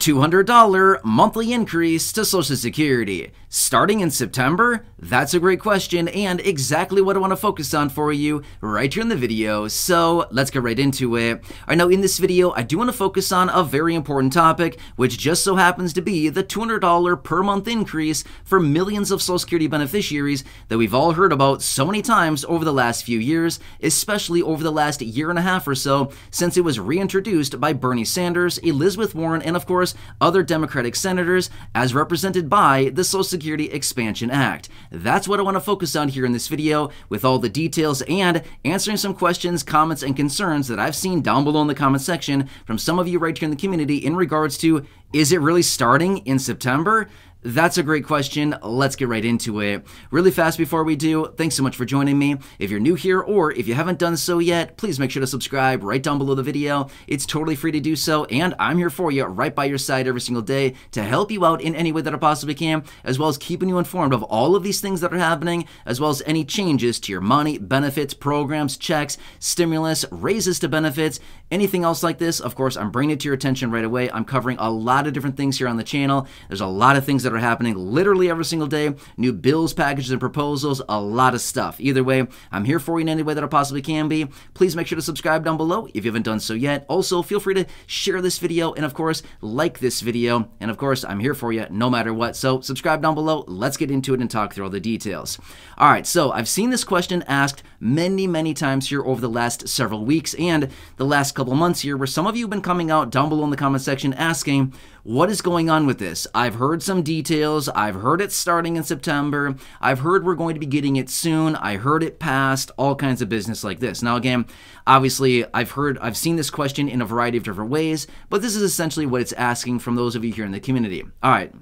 $200 monthly increase to Social Security. Starting in September? That's a great question and exactly what I want to focus on for you right here in the video, so let's get right into it. Alright, now in this video, I do want to focus on a very important topic, which just so happens to be the $200 per month increase for millions of Social Security beneficiaries that we've all heard about so many times over the last few years, especially over the last year and a half or so since it was reintroduced by Bernie Sanders, Elizabeth Warren, and of course, other Democratic senators as represented by the Social Security Expansion Act. That's what I want to focus on here in this video with all the details and answering some questions, comments, and concerns that I've seen down below in the comment section from some of you right here in the community in regards to, is it really starting in September? That's a great question. Let's get right into it. Really fast before we do, thanks so much for joining me. If you're new here or if you haven't done so yet, please make sure to subscribe right down below the video. It's totally free to do so, and I'm here for you right by your side every single day to help you out in any way that I possibly can, as well as keeping you informed of all of these things that are happening, as well as any changes to your money, benefits, programs, checks, stimulus, raises to benefits, anything else like this. Of course, I'm bringing it to your attention right away. I'm covering a lot of different things here on the channel. There's a lot of things that are happening literally every single day. New bills, packages, and proposals, a lot of stuff. Either way, I'm here for you in any way that I possibly can be. Please make sure to subscribe down below if you haven't done so yet. Also, feel free to share this video and, of course, like this video. And, of course, I'm here for you no matter what. So, subscribe down below. Let's get into it and talk through all the details. All right, so I've seen this question asked many times here over the last several weeks and the last couple months here, where some of you have been coming out down below in the comment section asking, what is going on with this? I've heard some details. I've heard it's starting in September. I've heard we're going to be getting it soon. I heard it passed, all kinds of business like this. Now, again, obviously, I've seen this question in a variety of different ways, but this is essentially what it's asking from those of you here in the community. All right.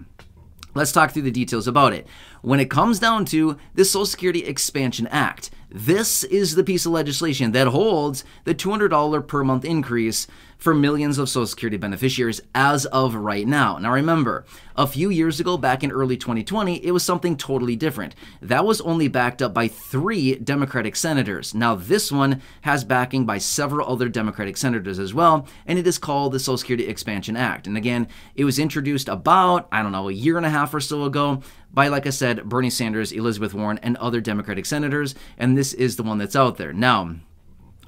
Let's talk through the details about it. When it comes down to the Social Security Expansion Act, this is the piece of legislation that holds the $200 per month increase for millions of Social Security beneficiaries as of right now. Now remember, a few years ago, back in early 2020, it was something totally different. That was only backed up by 3 Democratic senators. Now this one has backing by several other Democratic senators as well, and it is called the Social Security Expansion Act. And again, it was introduced about, I don't know, a year and a half or so ago by, like I said, Bernie Sanders, Elizabeth Warren, and other Democratic senators, and this is the one that's out there. Now,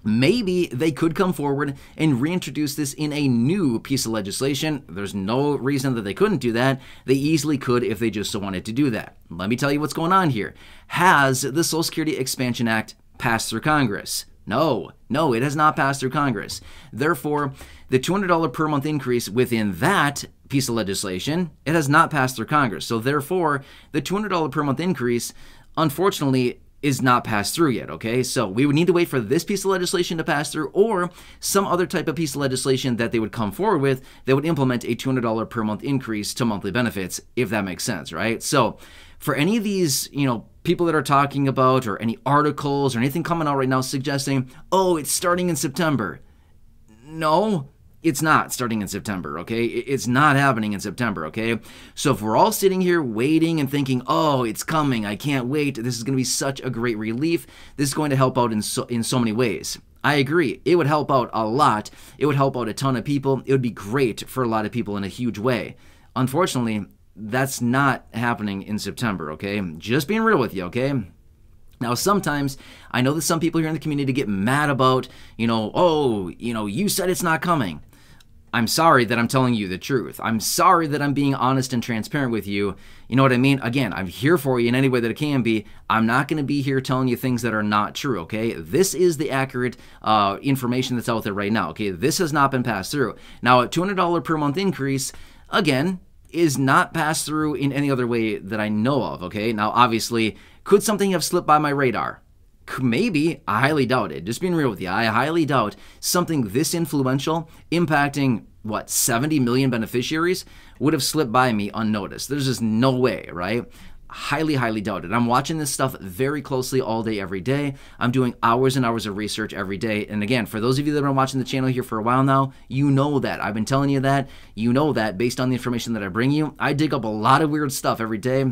maybe they could come forward and reintroduce this in a new piece of legislation. There's no reason that they couldn't do that. They easily could if they just so wanted to do that. Let me tell you what's going on here. Has the Social Security Expansion Act passed through Congress? No, it has not passed through Congress. Therefore, the $200 per month increase within that piece of legislation, it has not passed through Congress. So therefore, the $200 per month increase, unfortunately, is not passed through yet, okay? So we would need to wait for this piece of legislation to pass through or some other type of piece of legislation that they would come forward with that would implement a $200 per month increase to monthly benefits, if that makes sense, right? So for any of these, people that are talking about or any articles or anything coming out right now suggesting, oh, it's starting in September. No, it's not starting in September, okay? It's not happening in September, okay? So if we're all sitting here waiting and thinking, oh, it's coming, I can't wait, this is going to be such a great relief, this is going to help out in so many ways. I agree. It would help out a lot. It would help out a ton of people. It would be great for a lot of people in a huge way. Unfortunately, that's not happening in September, okay? Just being real with you, okay? Now, sometimes I know that some people here in the community get mad about, you said it's not coming. I'm sorry that I'm telling you the truth. I'm sorry that I'm being honest and transparent with you. You know what I mean? Again, I'm here for you in any way that it can be. I'm not going to be here telling you things that are not true, okay? This is the accurate information that's out there right now, okay? This has not been passed through. Now, a $200 per month increase, again, is not passed through in any other way that I know of, okay? Now, obviously, could something have slipped by my radar? Maybe. I highly doubt it. Just being real with you, I highly doubt something this influential, impacting, 70 million beneficiaries, would have slipped by me unnoticed. There's just no way, right? Highly doubt it. I'm watching this stuff very closely all day, every day. I'm doing hours and hours of research every day. And again, for those of you that have been watching the channel here for a while now, you know that. I've been telling you that. You know that based on the information that I bring you. I dig up a lot of weird stuff every day.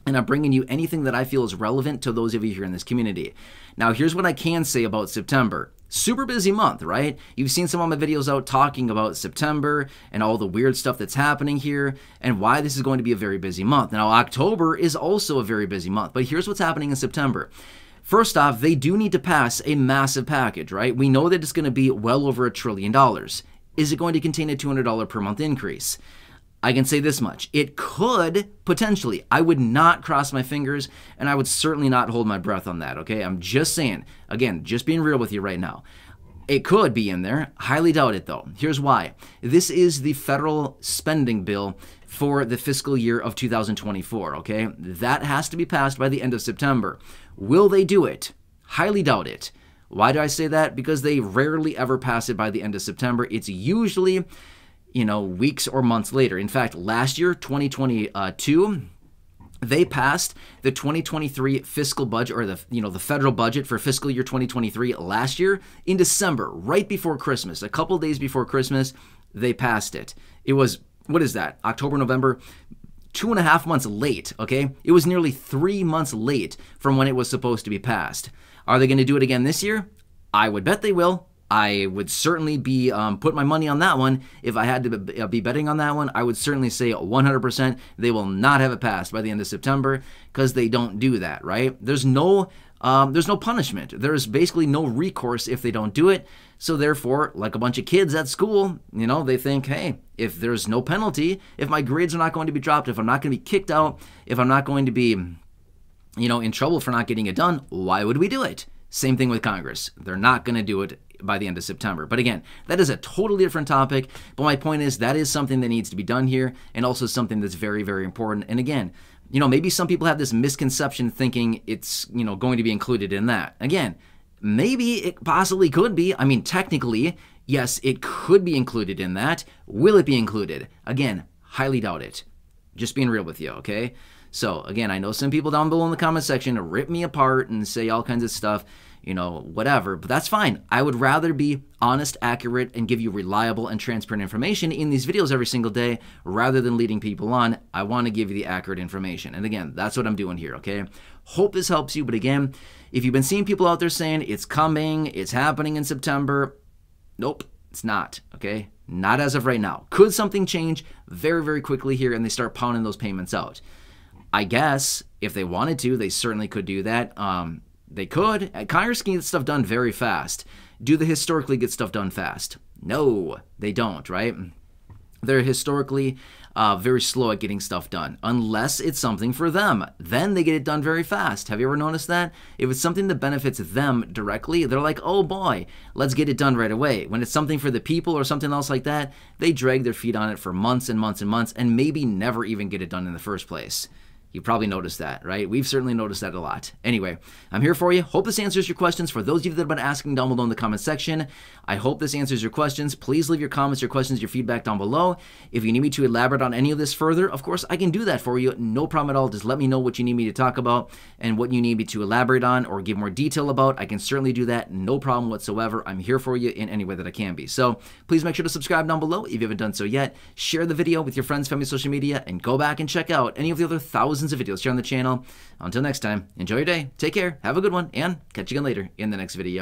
And I'm bringing you anything that I feel is relevant to those of you here in this community. Now, here's what I can say about September. Super busy month, right? You've seen some of my videos out talking about September and all the weird stuff that's happening here and why this is going to be a very busy month. Now, October is also a very busy month, but here's what's happening in September. First off, they do need to pass a massive package, right? We know that it's going to be well over $1 trillion. Is it going to contain a $200 per month increase? I can say this much. It could potentially. I would not cross my fingers, and I would certainly not hold my breath on that, okay? I'm just saying, again, just being real with you right now. It could be in there. Highly doubt it, though. Here's why. This is the federal spending bill for the fiscal year of 2024, okay? That has to be passed by the end of September. Will they do it? Highly doubt it. Why do I say that? Because they rarely ever pass it by the end of September. It's usually, weeks or months later. In fact, last year, 2022, they passed the 2023 fiscal budget, or the federal budget for fiscal year 2023 last year in December, right before Christmas. A couple days before Christmas, they passed it. It was, what is that? October, November, 2.5 months late, okay? It was nearly 3 months late from when it was supposed to be passed. Are they going to do it again this year? I would bet they will. I would certainly be put my money on that one. If I had to be betting on that one, I would certainly say 100% they will not have it passed by the end of September, because they don't do that, right? There's no punishment. There's basically no recourse if they don't do it. So therefore, like a bunch of kids at school, they think, hey, if there's no penalty, if my grades are not going to be dropped, if I'm not going to be kicked out, if I'm not going to be, in trouble for not getting it done, why would we do it? Same thing with Congress. They're not going to do it by the end of September. But again, that is a totally different topic. But my point is that is something that needs to be done here, and also something that's very, very important. And again, maybe some people have this misconception thinking it's, going to be included in that. Again, maybe it possibly could be. I mean, technically, yes, it could be included in that. Will it be included? Again, highly doubt it. Just being real with you, okay? So again, I know some people down below in the comment section rip me apart and say all kinds of stuff, whatever, but that's fine. I would rather be honest, accurate, and give you reliable and transparent information in these videos every single day, rather than leading people on. I want to give you the accurate information. And again, that's what I'm doing here, okay? Hope this helps you. But again, if you've been seeing people out there saying it's coming, it's happening in September, nope, it's not, okay? Not as of right now. Could something change very, very quickly here and they start pounding those payments out? I guess if they wanted to, they certainly could do that. They could. Congress can get stuff done very fast. Do they historically get stuff done fast? No, they don't, right? They're historically very slow at getting stuff done, unless it's something for them. Then they get it done very fast. Have you ever noticed that? If it's something that benefits them directly, they're like, oh boy, let's get it done right away. When it's something for the people or something else like that, they drag their feet on it for months and months and months, and maybe never even get it done in the first place. You probably noticed that, right? We've certainly noticed that a lot. Anyway, I'm here for you. Hope this answers your questions. For those of you that have been asking down below in the comment section, I hope this answers your questions. Please leave your comments, your questions, your feedback down below. If you need me to elaborate on any of this further, of course, I can do that for you. No problem at all. Just let me know what you need me to talk about and what you need me to elaborate on or give more detail about. I can certainly do that. No problem whatsoever. I'm here for you in any way that I can be. So please make sure to subscribe down below if you haven't done so yet. Share the video with your friends, family, social media, and go back and check out any of the other thousands of videos here on the channel. Until next time, enjoy your day, take care, have a good one, and catch you again later in the next video.